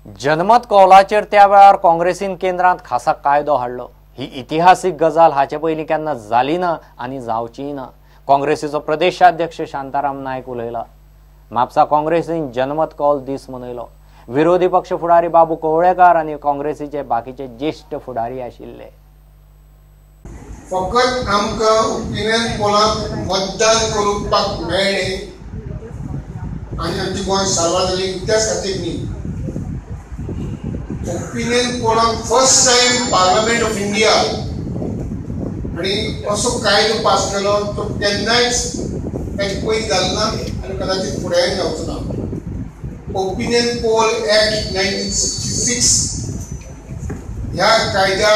जनमत कौलाचेर त्या वेळार काँग्रेसीन केंद्रांत खासा कायदो हाडलो। ही इतिहासीक गजाल हाचे पयलीं केन्ना जाली ना आनी जावचीय ना। काँग्रेसीचो प्रदेशाध्यक्ष शांताराम नायक उलयला। म्हापसा काँग्रेसीन जनमत कौल दीस मनयलो। विरोधी पक्ष फुडारी बाबू कवळेकार आनी काँग्रेसीचे बाकीचे ज्येष्ठ फुडारी आशिल्ले। फकत आमकां ओपिनियन पोलाक मतदान करपाक मेळ्ळें आनी आमची गोंय सार्वजनीक इतिहास खातीर न्ही। Opinion Pollock first time parliament of India आनी असो कायदो पास केलो तो केन्नाच ताचे पयलीं जालो ना आनी कदाचित फुडेंय जावचो ना। ओपिनियन पोल एक्ट 1966 ह्या कायद्या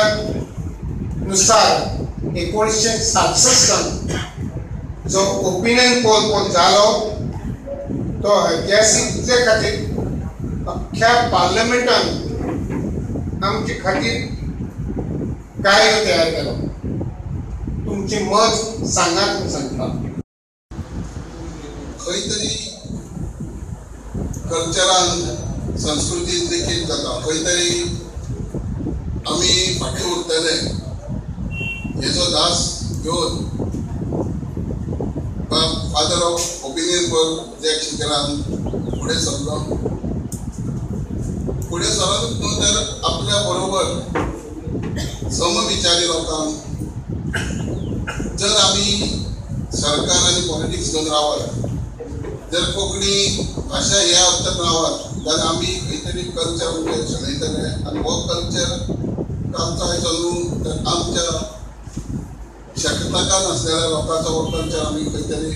नुसार 1967 जो ओपिनियन पोल जालो तो ऐतिहासीक खातीर अख्ख्या पार्लमेंटान आमचे खातीर कायदो तयार केलो। तुमचे मत सांगात म्हूण सांगता। खंय तरी कल्चरान संस्कृतीन देखील जाता, खंय तरी आमी फाटीं उरतले हेजो दास घेवन father of opinion poll Jack Sequeira फुडें सरलो। फुडें सरत न्हू तर आपल्या बरोबर समविचारी लोकांक जर आमी सरकार आनी पॉलिटिक्स घेवन रावत, जर कोंकणी भाशा ह्या अर्थान रावत जाल्यार आमी खंय तरी कल्चर म्हणजे शेणयतले आनी हो कल्चर आमचो आयचो न्हू तर आमच्या शेकटकान आसलेल्या लोकांचो हो कल्चर आमी खंय तरी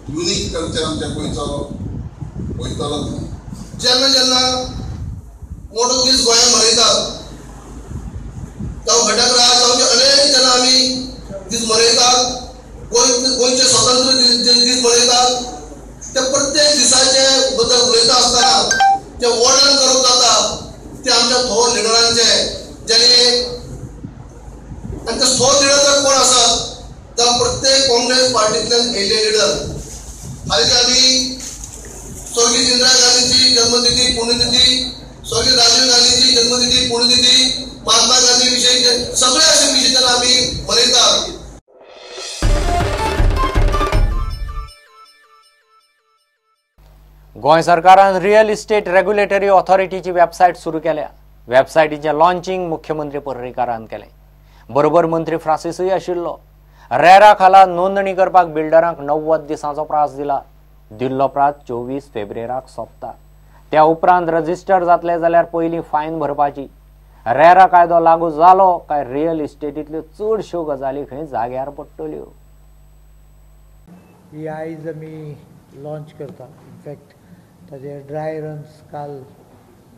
युनीक कल्चर आमच्या गोंयचो वयतलो न्हू। जेन्ना जेन्ना मोठो दीस गोंयांत मनयतात जावं घटकराज जावं अनेक जाणां आमी दीस मनयतात, गोंयचे स्वतंत्र दीस मनयतात। त्या प्रत्येक दिसाचे बद्दल उलयता आसतना जे वर्णन करप जाता ते आमच्या थोर लिडरांचे, ज्याने आमचे थोर लिडर जर कोण आसत जाल्यार प्रत्येक काँग्रेस पार्टींतल्यान येयल्ले लिडर। हालींच आमी स्वर्गीय इंदिरा गांधीची जन्मतिथी पुण्यतिथी, स्वर्गीय राजीव गांधीची जन्मतिथी पुण्यतिथी, महात्मा गांधी विषयी सगळे असे विषय जेन्ना आमी मनयतात। गोंय सरकारान रियल इस्टेट रेग्युलेटरी ऑथॉरिटीची वेबसायट सुरू केल्या। वेबसायटीचे लॉन्चिंग मुख्यमंत्री पर्रीकारान केलें। बरोबर मंत्री फ्रांसिसूय आशिल्लो। रेरा खाला नोंदणी करपाक बिल्डरांक 90 दिसांचो प्रास दिला। दिल्लो प्रास 24 फेब्रुवारीक सोंपता। त्या उपरांत रजिस्टर जातले जाल्यार पयलीं फायन भरपाची। रेरा कायदो लागू जालो काय रियल इस्टेटींतल्यो चडश्यो गजाली खंय जाग्यार पडटल्यो। ही आयज आमी लॉन्च करता। इनफॅक्ट ताजे ड्राय रन्स काल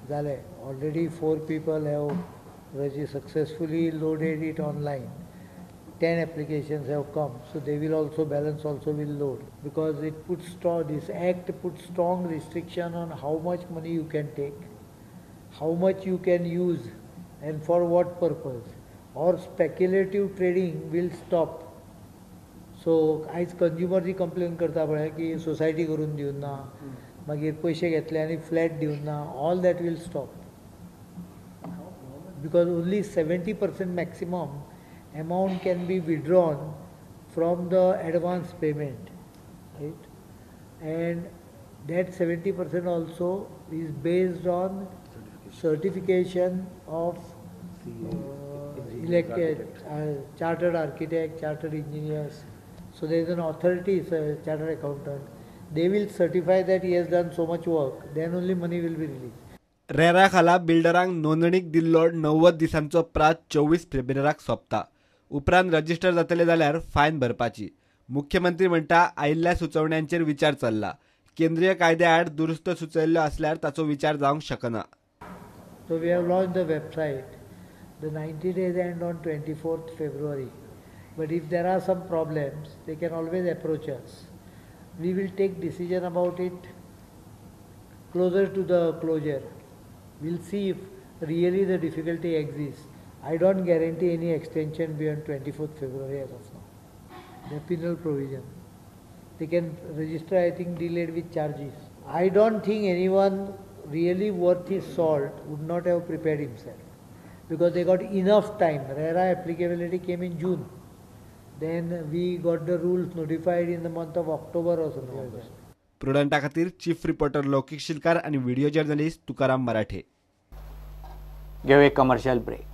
जाले। Already 4 people have successfully loaded it online. 10 applications have come, so they will also balance also will load, because it puts this act puts strong restriction on how much money you can take, how much you can use, and for what purpose. Or speculative trading will stop. So आयज consumer जी complain करता पळय की society करून दिवन ना, मागीर पयशे घेतले आनी फ्लॅट दिवन ना, all that will stop, because only 70% maximum amount can be withdrawn from the advance payment, right? And that 70% also is based on certification of chartered architect, chartered engineers. So there is an authority, chartered accountant. They will certify that he has done so much work, then only money will be released. RERA खाला बिल्डरांक नोंदणीक दिल्लो 90 दिसांचो प्रास 24 फेब्रुवारीक सोंपता। उपरांत register जातले जाल्यार फायन भरपाची। मुख्यमंत्री म्हणटा आयिल्ल्या सुचोवण्यांचेर विचार चल्ला। केंद्रीय कायद्या आड दुरुस्त सुचयल्ल्यो आसल्यार ताचो विचार जावंक शकना। So we have launched the website. The 90 days end on 24th February. But if there are some problems, they can always approach us. We will take decision about it closer to the closure. We'll see if really the difficulty exists. I don't guarantee any extension beyond 24th February as of now. The penal provision. They can register, I think, delayed with charges. I don't think anyone really worth his salt would not have prepared himself, because they got enough time. RERA applicability came in June. Then we got the rules notified in the month of October or something like that. प्रुडंटा खातीर chief reporter लौकिक शिलकार आणि video journalist Tukaram मराठे. घेऊ एक commercial break.